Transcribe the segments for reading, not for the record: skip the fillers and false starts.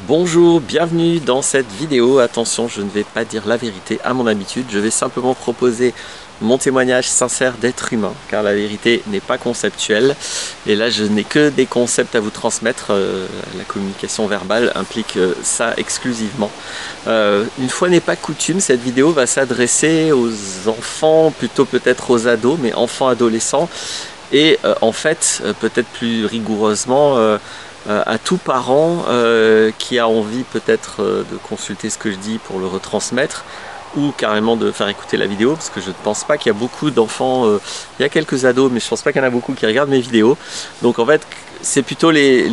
Bonjour, bienvenue dans cette vidéo. Attention, je ne vais pas dire la vérité à mon habitude, je vais simplement proposer mon témoignage sincère d'être humain, car la vérité n'est pas conceptuelle. Et là, je n'ai que des concepts à vous transmettre. La communication verbale implique ça exclusivement. Une fois n'est pas coutume, cette vidéo va s'adresser aux enfants, plutôt peut-être aux ados, mais enfants adolescents. Et en fait, peut-être plus rigoureusement, à tout parent qui a envie peut-être de consulter ce que je dis pour le retransmettre ou carrément de faire écouter la vidéo, parce que je ne pense pas qu'il y a beaucoup d'enfants, il y a quelques ados, mais je ne pense pas qu'il y en a beaucoup qui regardent mes vidéos. Donc en fait, c'est plutôt les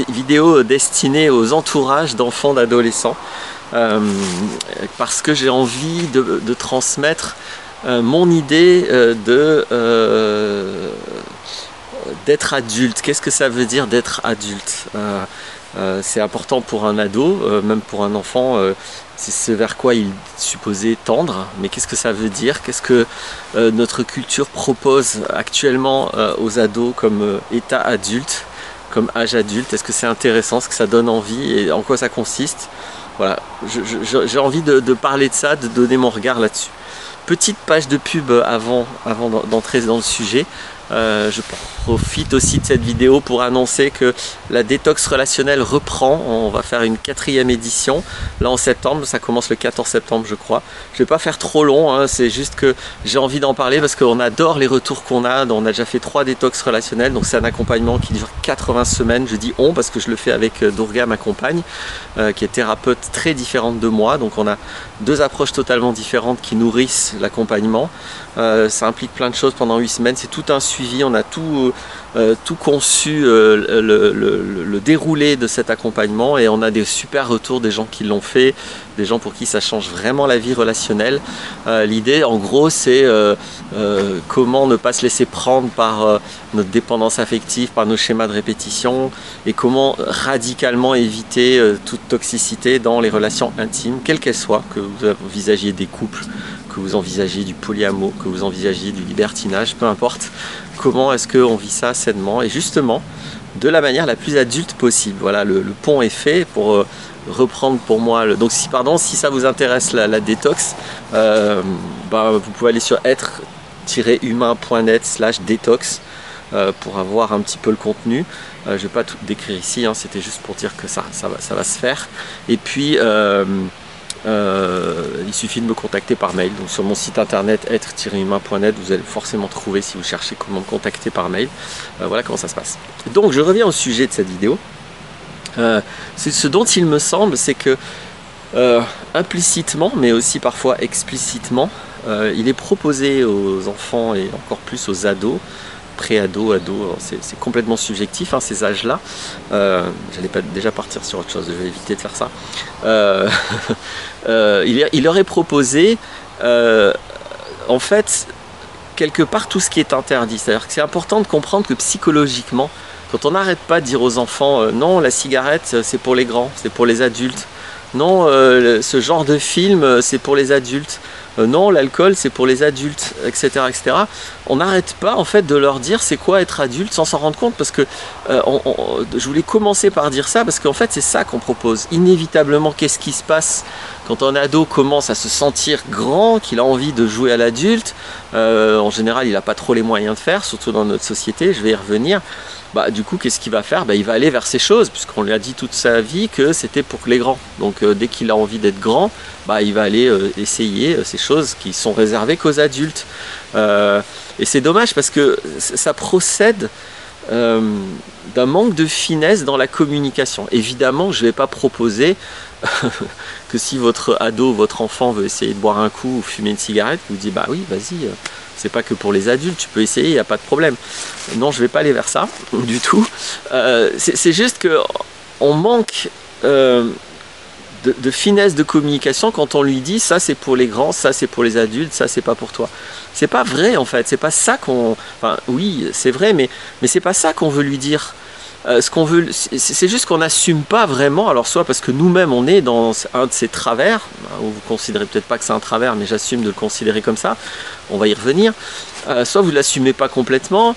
vidéos destinées aux entourages d'enfants, d'adolescents, parce que j'ai envie de transmettre mon idée d'être adulte. Qu'est-ce que ça veut dire d'être adulte? C'est important pour un ado, même pour un enfant, c'est ce vers quoi il est supposé tendre. Mais qu'est-ce que ça veut dire? Qu'est-ce que notre culture propose actuellement aux ados comme état adulte, comme âge adulte? Est-ce que c'est intéressant? Est-ce que ça donne envie? Et en quoi ça consiste? Voilà, j'ai envie de parler de ça, de donner mon regard là-dessus. Petite page de pub avant d'entrer dans le sujet. Je profite aussi de cette vidéo pour annoncer que la détox relationnelle reprend. On va faire une 4e édition là en septembre, ça commence le 14 septembre je crois. Je vais pas faire trop long, hein, c'est juste que j'ai envie d'en parler parce qu'on adore les retours qu'on a. On a déjà fait 3 détox relationnelles, donc c'est un accompagnement qui dure 80 semaines. Je dis on parce que je le fais avec Durga, ma compagne, qui est thérapeute très différente de moi. Donc on a 2 approches totalement différentes qui nourrissent l'accompagnement. Ça implique plein de choses pendant 8 semaines, c'est tout un suivi, on a tout conçu, le déroulé de cet accompagnement, et on a des super retours des gens qui l'ont fait, des gens pour qui ça change vraiment la vie relationnelle. L'idée en gros c'est comment ne pas se laisser prendre par notre dépendance affective, par nos schémas de répétition, et comment radicalement éviter toute toxicité dans les relations intimes, quelles qu'elles soient, que vous envisagiez des couples, que vous envisagiez du polyamour, que vous envisagiez du libertinage, peu importe. Comment est-ce qu'on vit ça sainement et justement de la manière la plus adulte possible. Voilà, le pont est fait pour reprendre pour moi. Donc si ça vous intéresse la détox, vous pouvez aller sur être-humain.net/détox pour avoir un petit peu le contenu. Je ne vais pas tout décrire ici, hein, c'était juste pour dire que ça va se faire. Et puis il suffit de me contacter par mail. Donc sur mon site internet être-humain.net, vous allez forcément trouver si vous cherchez comment me contacter par mail. Voilà comment ça se passe. Donc je reviens au sujet de cette vidéo. Ce dont il me semble, c'est que implicitement, mais aussi parfois explicitement, il est proposé aux enfants et encore plus aux ados, pré-ado, ado, c'est complètement subjectif, hein, ces âges-là. J'allais pas déjà partir sur autre chose, je vais éviter de faire ça. Il leur est proposé, en fait, quelque part tout ce qui est interdit. C'est-à-dire que c'est important de comprendre que psychologiquement, quand on n'arrête pas de dire aux enfants non, la cigarette c'est pour les grands, c'est pour les adultes. Non, ce genre de film c'est pour les adultes. Non, l'alcool c'est pour les adultes, etc., etc. On n'arrête pas en fait de leur dire c'est quoi être adulte sans s'en rendre compte, parce que je voulais commencer par dire ça parce qu'en fait c'est ça qu'on propose. Inévitablement, qu'est-ce qui se passe quand un ado commence à se sentir grand, qu'il a envie de jouer à l'adulte? En général il n'a pas trop les moyens de faire, surtout dans notre société, je vais y revenir. Du coup, qu'est-ce qu'il va faire? Il va aller vers ces choses, puisqu'on lui a dit toute sa vie que c'était pour les grands. Donc dès qu'il a envie d'être grand, il va aller essayer ces choses qui sont réservées qu'aux adultes. Et c'est dommage parce que ça procède d'un manque de finesse dans la communication. Évidemment, je ne vais pas proposer que si votre ado, votre enfant veut essayer de boire un coup ou fumer une cigarette, vous dites oui, vas-y, c'est pas que pour les adultes, tu peux essayer, il n'y a pas de problème. Non, je ne vais pas aller vers ça du tout. C'est juste qu'on manque de finesse de communication quand on lui dit ça c'est pour les grands, ça c'est pour les adultes, ça c'est pas pour toi. C'est pas vrai en fait, c'est pas ça qu'on... Enfin oui, c'est vrai, mais c'est pas ça qu'on veut lui dire. Ce qu'on veut, c'est juste qu'on n'assume pas vraiment, alors soit parce que nous-mêmes on est dans un de ces travers, ou vous considérez peut-être pas que c'est un travers, mais j'assume de le considérer comme ça, on va y revenir, soit vous ne l'assumez pas complètement,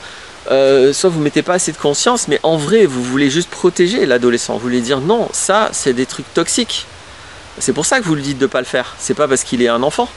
soit vous mettez pas assez de conscience, mais en vrai, vous voulez juste protéger l'adolescent. Vous voulez dire non, ça, c'est des trucs toxiques. C'est pour ça que vous lui dites de pas le faire. C'est pas parce qu'il est un enfant.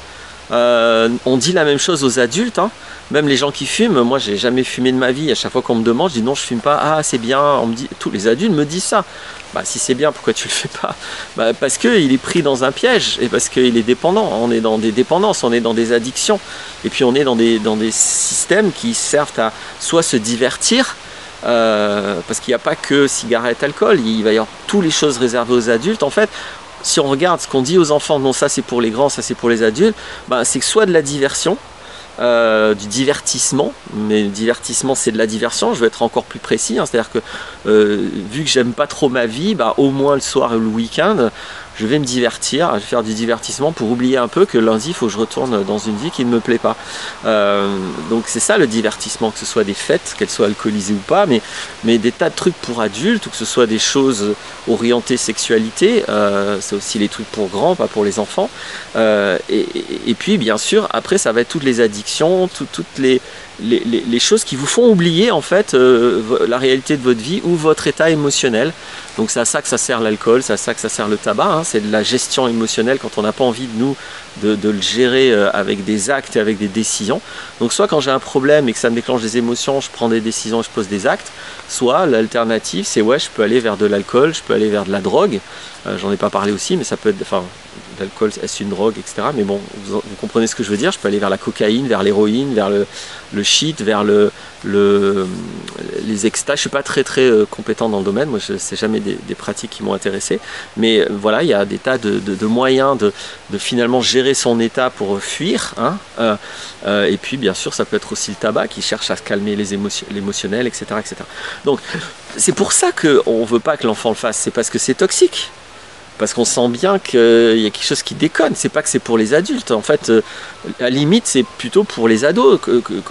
On dit la même chose aux adultes, hein. Même les gens qui fument, moi j'ai jamais fumé de ma vie, à chaque fois qu'on me demande, je dis non je fume pas, ah c'est bien, on me dit, tous les adultes me disent ça. Bah si c'est bien, pourquoi tu le fais pas? Bah, parce qu'il est pris dans un piège, et parce qu'il est dépendant, on est dans des dépendances, on est dans des addictions, et puis on est dans des systèmes qui servent à soit se divertir, parce qu'il n'y a pas que cigarettes, alcool, il va y avoir toutes les choses réservées aux adultes en fait. Si on regarde ce qu'on dit aux enfants, non ça c'est pour les grands, ça c'est pour les adultes, bah, c'est soit de la diversion, du divertissement, mais le divertissement c'est de la diversion, je vais être encore plus précis, hein, c'est-à-dire que vu que j'aime pas trop ma vie, bah, au moins le soir et le week-end, je vais me divertir, je vais faire du divertissement pour oublier un peu que lundi il faut que je retourne dans une vie qui ne me plaît pas. Donc c'est ça le divertissement, que ce soit des fêtes, qu'elles soient alcoolisées ou pas, mais des tas de trucs pour adultes, ou que ce soit des choses orientées sexualité, c'est aussi les trucs pour grands, pas pour les enfants. Et puis bien sûr, après ça va être toutes les addictions, toutes les choses qui vous font oublier en fait la réalité de votre vie ou votre état émotionnel. Donc c'est à ça que ça sert l'alcool, c'est à ça que ça sert le tabac, hein. C'est de la gestion émotionnelle quand on n'a pas envie de le gérer avec des actes et avec des décisions. Donc soit quand j'ai un problème et que ça me déclenche des émotions, je prends des décisions et je pose des actes, soit l'alternative c'est ouais, je peux aller vers de l'alcool, je peux aller vers de la drogue, j'en ai pas parlé aussi, mais ça peut être, enfin l'alcool est-ce une drogue, etc. Mais bon, vous comprenez ce que je veux dire, je peux aller vers la cocaïne, vers l'héroïne, vers le shit, vers les extas. Je suis pas très compétent dans le domaine, moi c'est jamais des pratiques qui m'ont intéressé, mais voilà, il y a des tas de moyens de finalement gérer son état pour fuir, hein. Et puis bien sûr ça peut être aussi le tabac qui cherche à se calmer l'émotionnel, etc., etc. Donc c'est pour ça qu'on veut pas que l'enfant le fasse, c'est parce que c'est toxique. Parce qu'on sent bien qu'il y a quelque chose qui déconne. C'est pas que c'est pour les adultes. En fait, à la limite, c'est plutôt pour les ados.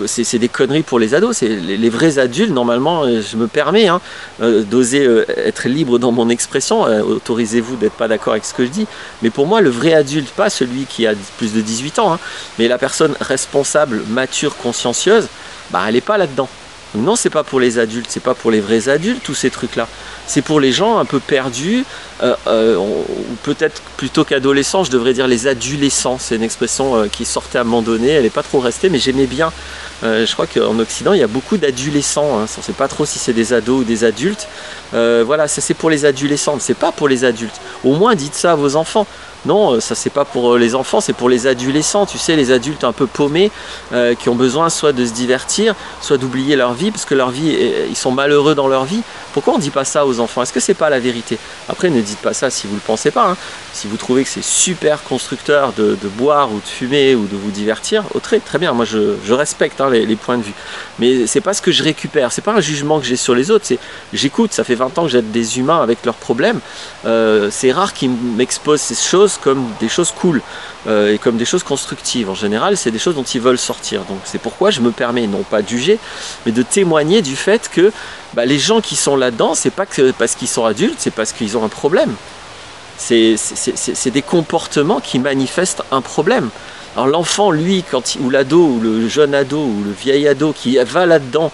C'est des conneries pour les ados. C'est les vrais adultes, normalement, je me permets hein, d'oser être libre dans mon expression. Autorisez-vous d'être pas d'accord avec ce que je dis. Mais pour moi, le vrai adulte, pas celui qui a plus de 18 ans, hein, mais la personne responsable, mature, consciencieuse, bah, elle n'est pas là-dedans. Non, c'est pas pour les adultes, c'est pas pour les vrais adultes, tous ces trucs-là. C'est pour les gens un peu perdus, ou peut-être plutôt qu'adolescents, je devrais dire les adolescents. C'est une expression qui sortait à un moment donné, elle n'est pas trop restée, mais j'aimais bien. Je crois qu'en Occident, il y a beaucoup d'adolescents, hein. On ne sait pas trop si c'est des ados ou des adultes. Voilà, ça c'est pour les adolescents, mais c'est pas pour les adultes. Au moins, dites ça à vos enfants. Non, ça c'est pas pour les enfants, c'est pour les adolescents, tu sais, les adultes un peu paumés, qui ont besoin soit de se divertir, soit d'oublier leur vie, parce que leur vie, ils sont malheureux dans leur vie. Pourquoi on ne dit pas ça aux enfants? Est-ce que c'est pas la vérité? Après, ne dites pas ça si vous ne le pensez pas, hein. Si vous trouvez que c'est super constructeur de boire ou de fumer ou de vous divertir, très bien, moi je respecte hein, les points de vue. Mais c'est pas ce que je récupère, c'est pas un jugement que j'ai sur les autres, c'est j'écoute, ça fait 20 ans que j'aide des humains avec leurs problèmes, c'est rare qu'ils m'exposent ces choses comme des choses cool et comme des choses constructives. En général, c'est des choses dont ils veulent sortir. Donc c'est pourquoi je me permets, non pas de juger, mais de témoigner du fait que bah, les gens qui sont là-dedans, c'est pas que parce qu'ils sont adultes, c'est parce qu'ils ont un problème. C'est des comportements qui manifestent un problème. Alors l'enfant, lui, ou l'ado, ou le jeune ado, ou le vieil ado qui va là-dedans,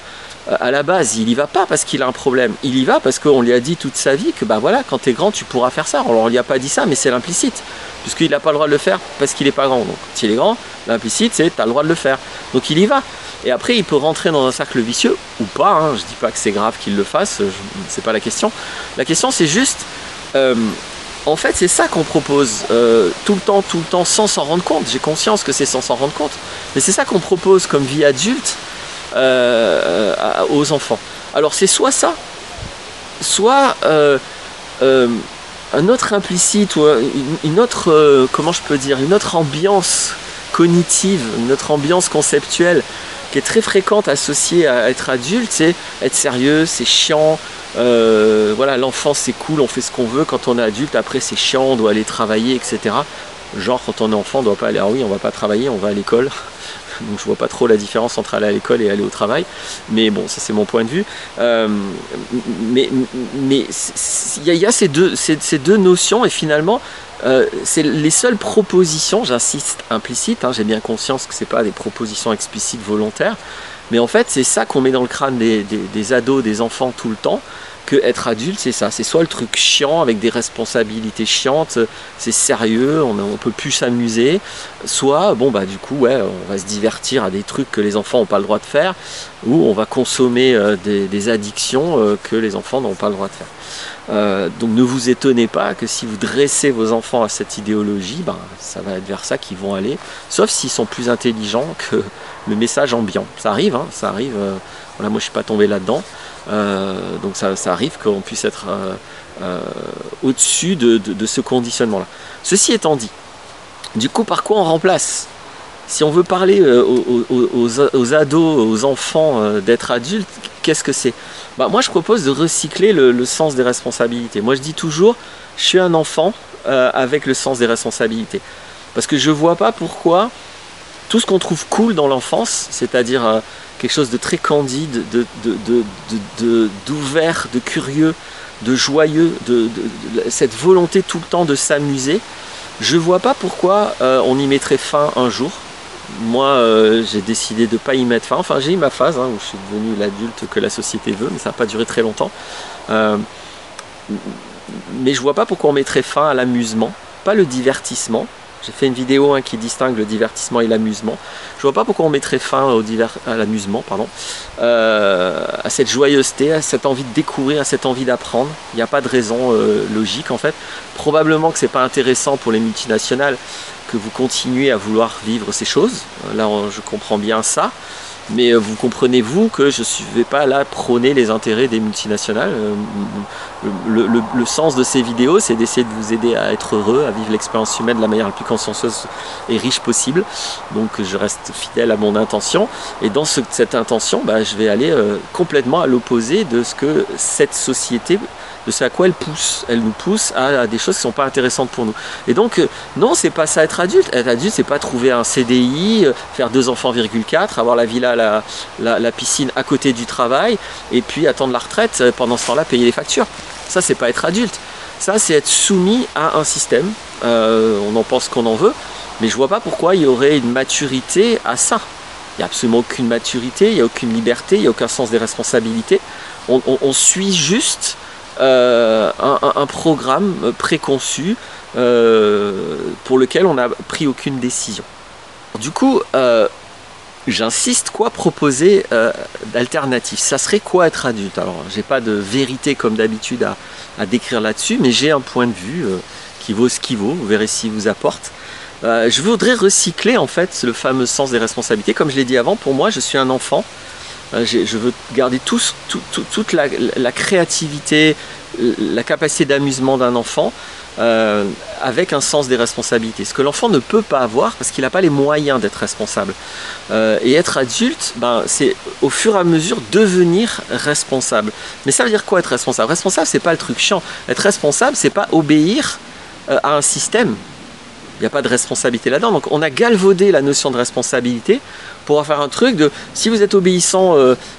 à la base, il y va pas parce qu'il a un problème. Il y va parce qu'on lui a dit toute sa vie que bah voilà, quand tu es grand, tu pourras faire ça. Alors on lui a pas dit ça, mais c'est l'implicite, puisqu'il n'a pas le droit de le faire parce qu'il n'est pas grand. Donc quand il est grand, l'implicite, c'est tu as le droit de le faire. Donc il y va. Et après, il peut rentrer dans un cercle vicieux ou pas. Hein. Je dis pas que c'est grave qu'il le fasse. C'est pas la question. La question, c'est juste. En fait, c'est ça qu'on propose tout le temps, sans s'en rendre compte. J'ai conscience que c'est sans s'en rendre compte. Mais c'est ça qu'on propose comme vie adulte aux enfants. Alors c'est soit ça, soit un autre implicite ou une autre, comment je peux dire, une autre ambiance cognitive, une autre ambiance conceptuelle qui est très fréquente associée à être adulte, c'est être sérieux, c'est chiant. Voilà, l'enfance c'est cool, on fait ce qu'on veut. Quand on est adulte, après c'est chiant, on doit aller travailler, etc. Genre quand on est enfant, on doit pas aller. Ah oui, on va pas travailler, on va à l'école. Donc je vois pas trop la différence entre aller à l'école et aller au travail. Mais bon, ça c'est mon point de vue. Mais il y a ces deux notions et finalement. C'est les seules propositions, j'insiste, implicites, hein, j'ai bien conscience que ce n'est pas des propositions explicites volontaires, Mais en fait, c'est ça qu'on met dans le crâne des ados, des enfants tout le temps, que être adulte, c'est ça. C'est soit le truc chiant avec des responsabilités chiantes, c'est sérieux, on ne peut plus s'amuser, soit, bon, bah du coup, ouais, on va se divertir à des trucs que les enfants n'ont pas le droit de faire, ou on va consommer des addictions que les enfants n'ont pas le droit de faire. Donc ne vous étonnez pas que si vous dressez vos enfants à cette idéologie, ben, ça va être vers ça qu'ils vont aller, sauf s'ils sont plus intelligents que le message ambiant. Ça arrive, hein, ça arrive. Voilà, moi je suis pas tombé là-dedans, donc ça arrive qu'on puisse être au-dessus de ce conditionnement-là. Ceci étant dit, du coup, par quoi on remplace? Si on veut parler aux ados, aux enfants d'être adultes, qu'est-ce que c'est? Bah, moi je propose de recycler le sens des responsabilités. Moi je dis toujours, je suis un enfant avec le sens des responsabilités. Parce que je vois pas pourquoi tout ce qu'on trouve cool dans l'enfance, c'est-à-dire quelque chose de très candide, d'ouvert, de curieux, de joyeux, cette volonté tout le temps de s'amuser, je vois pas pourquoi on y mettrait fin un jour. Moi, j'ai décidé de ne pas y mettre fin. Enfin, j'ai eu ma phase où je suis devenu l'adulte que la société veut, mais ça n'a pas duré très longtemps. Mais je vois pas pourquoi on mettrait fin à l'amusement, pas le divertissement. J'ai fait une vidéo qui distingue le divertissement et l'amusement. Je vois pas pourquoi on mettrait fin à l'amusement, à cette joyeuseté, à cette envie de découvrir, à cette envie d'apprendre. Il n'y a pas de raison logique en fait. Probablement que c'est pas intéressant pour les multinationales que vous continuez à vouloir vivre ces choses. Là, je comprends bien ça. Mais vous comprenez, vous, que je ne vais pas là prôner les intérêts des multinationales. Le sens de ces vidéos, c'est d'essayer de vous aider à être heureux, à vivre l'expérience humaine de la manière la plus consciencieuse et riche possible. Donc je reste fidèle à mon intention. Et dans cette intention, je vais aller complètement à l'opposé de ce que cette société, de ce à quoi elle pousse. Elle nous pousse à des choses qui ne sont pas intéressantes pour nous. Et donc, non, c'est pas ça être adulte. Être adulte, c'est pas trouver un CDI, faire 2 enfants, 4, avoir la villa, la piscine à côté du travail, et puis attendre la retraite, pendant ce temps-là, payer les factures. Ça, c'est pas être adulte. Ça, c'est être soumis à un système. On en pense qu'on en veut, mais je vois pas pourquoi il y aurait une maturité à ça. Il n'y a absolument aucune maturité, il n'y a aucune liberté, il n'y a aucun sens des responsabilités. On suit juste un programme préconçu pour lequel on n'a pris aucune décision. Du coup, j'insiste, quoi proposer d'alternatif? Ça serait quoi être adulte? Alors, j'ai pas de vérité comme d'habitude à décrire là-dessus, mais j'ai un point de vue qui vaut ce qu'il vaut. Vous verrez s'il vous apporte. Je voudrais recycler en fait le fameux sens des responsabilités. Comme je l'ai dit avant, pour moi, je suis un enfant. Je veux garder toute la créativité, la capacité d'amusement d'un enfant avec un sens des responsabilités. Ce que l'enfant ne peut pas avoir parce qu'il n'a pas les moyens d'être responsable. Et être adulte, c'est au fur et à mesure devenir responsable. Mais ça veut dire quoi être responsable? Responsable, c'est pas le truc chiant. Être responsable, c'est pas obéir à un système. Il n'y a pas de responsabilité là-dedans. Donc on a galvaudé la notion de responsabilité pour faire un truc de si vous êtes obéissant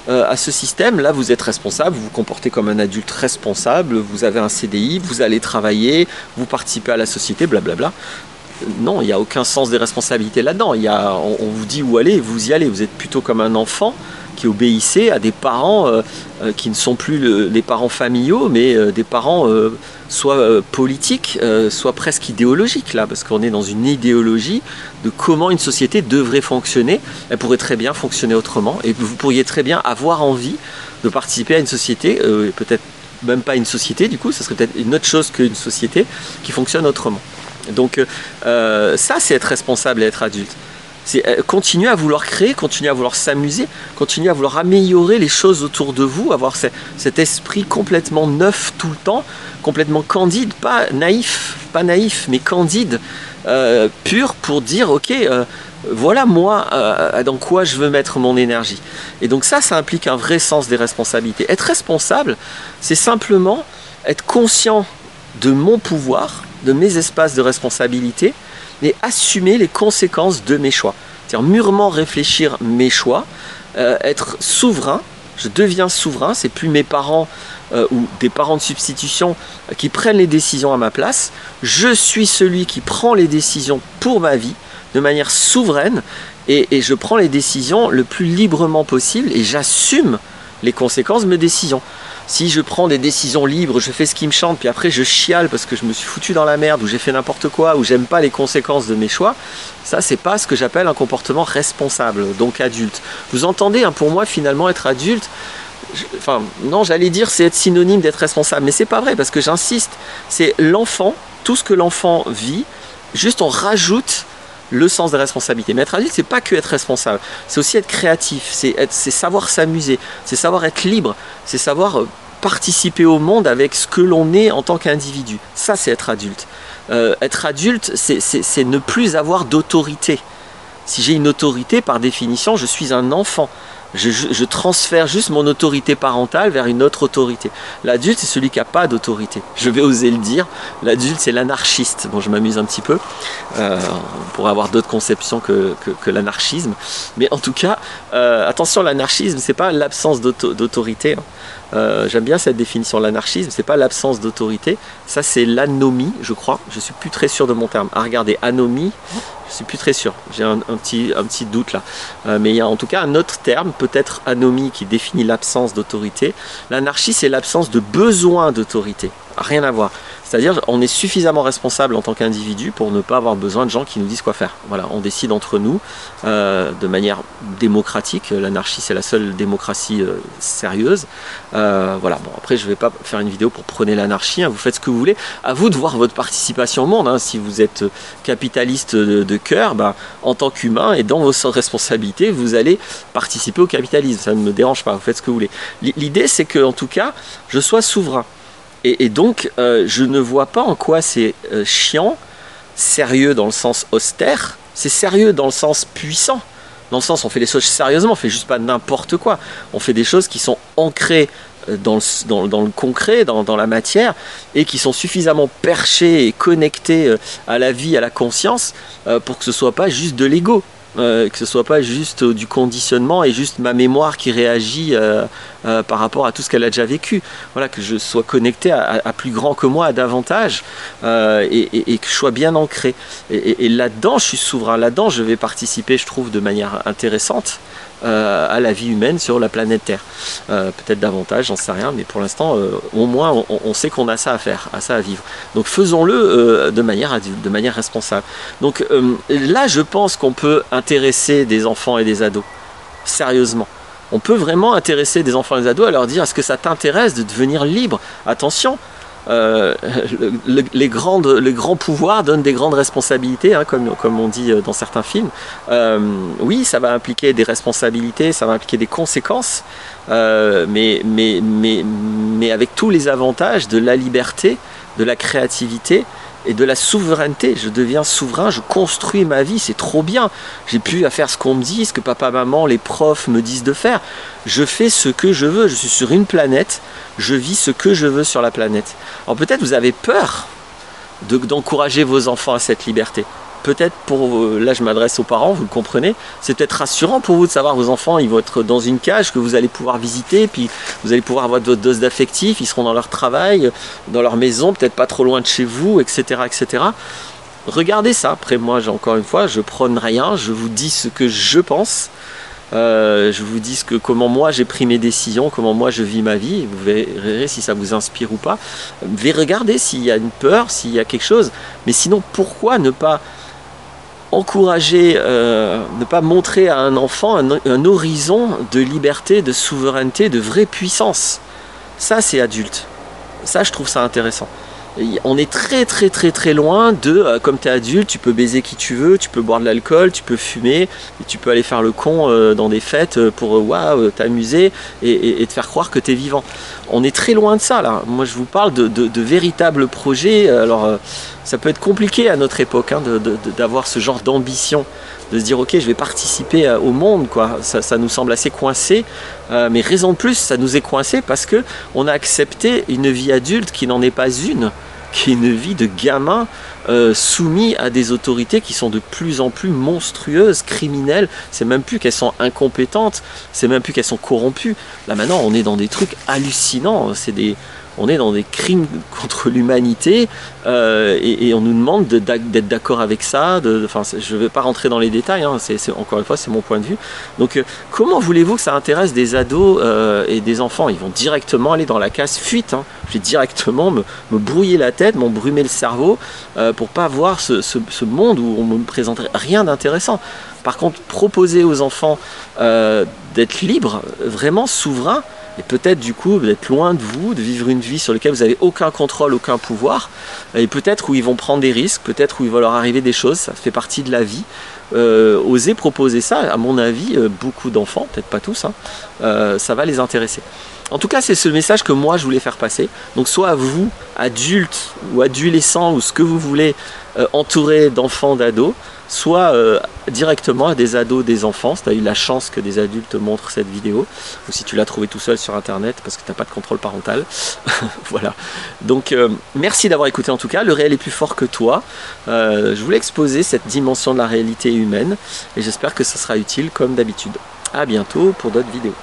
à ce système, là vous êtes responsable, vous vous comportez comme un adulte responsable, vous avez un CDI, vous allez travailler, vous participez à la société, blablabla. Non, il n'y a aucun sens des responsabilités là-dedans. On vous dit où aller, vous y allez. Vous êtes plutôt comme un enfant qui obéissait à des parents qui ne sont plus les parents familiaux, mais des parents soit politiques, soit presque idéologiques, là, parce qu'on est dans une idéologie de comment une société devrait fonctionner. Elle pourrait très bien fonctionner autrement, et vous pourriez très bien avoir envie de participer à une société, peut-être même pas une société, du coup, ça serait peut-être une autre chose qu'une société qui fonctionne autrement. Donc ça, c'est être responsable et être adulte. C'est continuer à vouloir créer, continuer à vouloir s'amuser, continuer à vouloir améliorer les choses autour de vous, avoir cet esprit complètement neuf tout le temps, complètement candide, pas naïf, mais candide, pur, pour dire ok, voilà moi dans quoi je veux mettre mon énergie. Et donc ça implique un vrai sens des responsabilités. Être responsable, c'est simplement être conscient de mon pouvoir, de mes espaces de responsabilité, et assumer les conséquences de mes choix. C'est-à-dire mûrement réfléchir mes choix, être souverain. Je deviens souverain, c'est plus mes parents ou des parents de substitution qui prennent les décisions à ma place. Je suis celui qui prend les décisions pour ma vie de manière souveraine et je prends les décisions le plus librement possible et j'assume les conséquences de mes décisions. Si je prends des décisions libres, je fais ce qui me chante, puis après je chiale parce que je me suis foutu dans la merde, ou j'ai fait n'importe quoi, ou j'aime pas les conséquences de mes choix, ça c'est pas ce que j'appelle un comportement responsable, donc adulte. Vous entendez, hein, pour moi finalement être adulte, enfin non, j'allais dire c'est être synonyme d'être responsable, mais c'est pas vrai parce que j'insiste, c'est l'enfant, tout ce que l'enfant vit, juste on rajoute le sens de responsabilité. Mais être adulte, c'est pas que être responsable, c'est aussi être créatif, c'est savoir s'amuser, c'est savoir être libre, c'est savoir participer au monde avec ce que l'on est en tant qu'individu. Ça, c'est être adulte. Être adulte, c'est ne plus avoir d'autorité. Si j'ai une autorité, par définition, je suis un enfant. Je transfère juste mon autorité parentale vers une autre autorité. L'adulte, c'est celui qui n'a pas d'autorité. Je vais oser le dire. L'adulte, c'est l'anarchiste. Bon, je m'amuse un petit peu. On pourrait avoir d'autres conceptions que l'anarchisme. Mais en tout cas, attention, l'anarchisme, c'est pas l'absence d'autorité. J'aime bien cette définition. L'anarchisme, c'est pas l'absence d'autorité. Ça, c'est l'anomie, je crois. Je suis plus très sûr de mon terme. Ah, regardez, anomie. Je suis plus très sûr, j'ai un petit doute là. Mais il y a en tout cas un autre terme, peut-être anomie, qui définit l'absence d'autorité. L'anarchie, c'est l'absence de besoin d'autorité. Rien à voir. C'est-à-dire, on est suffisamment responsable en tant qu'individu pour ne pas avoir besoin de gens qui nous disent quoi faire. Voilà, on décide entre nous de manière démocratique. L'anarchie, c'est la seule démocratie sérieuse. Voilà, bon, après, je ne vais pas faire une vidéo pour prôner l'anarchie. Hein, vous faites ce que vous voulez. À vous de voir votre participation au monde. Hein. Si vous êtes capitaliste de cœur, ben, en tant qu'humain et dans vos responsabilités, vous allez participer au capitalisme. Ça ne me dérange pas. Vous faites ce que vous voulez. L'idée, c'est que, en tout cas, je sois souverain. Et donc, je ne vois pas en quoi c'est chiant, sérieux dans le sens austère, c'est sérieux dans le sens puissant, dans le sens on fait les choses sérieusement, on fait juste pas n'importe quoi, on fait des choses qui sont ancrées dans le concret, dans la matière, et qui sont suffisamment perchées et connectées à la vie, à la conscience, pour que ce soit pas juste de l'ego. Que ce soit pas juste du conditionnement et juste ma mémoire qui réagit par rapport à tout ce qu'elle a déjà vécu. Voilà, que je sois connecté à plus grand que moi, à davantage, et que je sois bien ancré. Et là-dedans, je suis souverain. Là-dedans, je vais participer, je trouve, de manière intéressante à la vie humaine sur la planète Terre. Peut-être davantage, j'en sais rien, mais pour l'instant, au moins, on sait qu'on a ça à faire, à vivre. Donc faisons-le de manière adulte, de manière responsable. Donc là, je pense qu'on peut intéresser des enfants et des ados, sérieusement. On peut vraiment intéresser des enfants et des ados à leur dire: est-ce que ça t'intéresse de devenir libre? Attention, les grands pouvoirs donnent des grandes responsabilités, hein, comme on dit dans certains films. Oui, ça va impliquer des responsabilités, ça va impliquer des conséquences, mais avec tous les avantages de la liberté, de la créativité et de la souveraineté. Je deviens souverain, je construis ma vie, c'est trop bien. J'ai plus à faire ce qu'on me dit, ce que papa, maman, les profs me disent de faire. Je fais ce que je veux, je suis sur une planète, je vis ce que je veux sur la planète. Alors peut-être vous avez peur d'encourager vos enfants à cette liberté. Peut-être là je m'adresse aux parents, vous le comprenez, c'est peut-être rassurant pour vous de savoir que vos enfants ils vont être dans une cage que vous allez pouvoir visiter, puis vous allez pouvoir avoir votre dose d'affectif, ils seront dans leur travail, dans leur maison, peut-être pas trop loin de chez vous, etc. etc. Regardez ça. Après moi, encore une fois, je prône rien, je vous dis ce que je pense. Je vous dis comment moi j'ai pris mes décisions, comment moi je vis ma vie. Vous verrez si ça vous inspire ou pas. Regardez s'il y a une peur, s'il y a quelque chose. Mais sinon, pourquoi ne pas encourager, ne pas montrer à un enfant un horizon de liberté, de souveraineté, de vraie puissance? Ça, c'est adulte. Ça, je trouve ça intéressant. On est très loin de comme tu es adulte, tu peux baiser qui tu veux, tu peux boire de l'alcool, tu peux fumer, et tu peux aller faire le con dans des fêtes pour t'amuser et te faire croire que tu es vivant. On est très loin de ça là. Moi je vous parle de véritables projets. Alors ça peut être compliqué à notre époque hein, d'avoir ce genre d'ambition, de se dire ok je vais participer au monde quoi. Ça nous semble assez coincé, mais raison de plus ça nous est coincé parce que on a accepté une vie adulte qui n'en est pas une, qui est une vie de gamin soumis à des autorités qui sont de plus en plus monstrueuses, criminelles. C'est même plus qu'elles sont incompétentes, c'est même plus qu'elles sont corrompues. Là maintenant on est dans des trucs hallucinants, c'est des... on est dans des crimes contre l'humanité et on nous demande d'être d'accord avec ça. Enfin, je ne vais pas rentrer dans les détails, hein, encore une fois, c'est mon point de vue. Donc, comment voulez-vous que ça intéresse des ados et des enfants? Ils vont directement aller dans la case fuite. Hein. Je vais directement me brouiller la tête, m'embrumer le cerveau pour pas voir ce monde où on me présenterait rien d'intéressant. Par contre, proposer aux enfants d'être libres, vraiment souverains, et peut-être du coup d'être loin de vous, de vivre une vie sur laquelle vous n'avez aucun contrôle, aucun pouvoir, et peut-être où ils vont prendre des risques, peut-être où il va leur arriver des choses, ça fait partie de la vie. Oser proposer ça, à mon avis, beaucoup d'enfants, peut-être pas tous, hein, ça va les intéresser. En tout cas, c'est ce message que moi je voulais faire passer. Donc soit à vous, adultes ou adolescents ou ce que vous voulez, entourés d'enfants, d'ados, soit directement à des ados, des enfants, si tu as eu la chance que des adultes montrent cette vidéo, ou si tu l'as trouvé tout seul sur internet parce que tu n'as pas de contrôle parental. Voilà. Donc merci d'avoir écouté en tout cas, le réel est plus fort que toi. Je voulais exposer cette dimension de la réalité humaine et j'espère que ça sera utile comme d'habitude. À bientôt pour d'autres vidéos.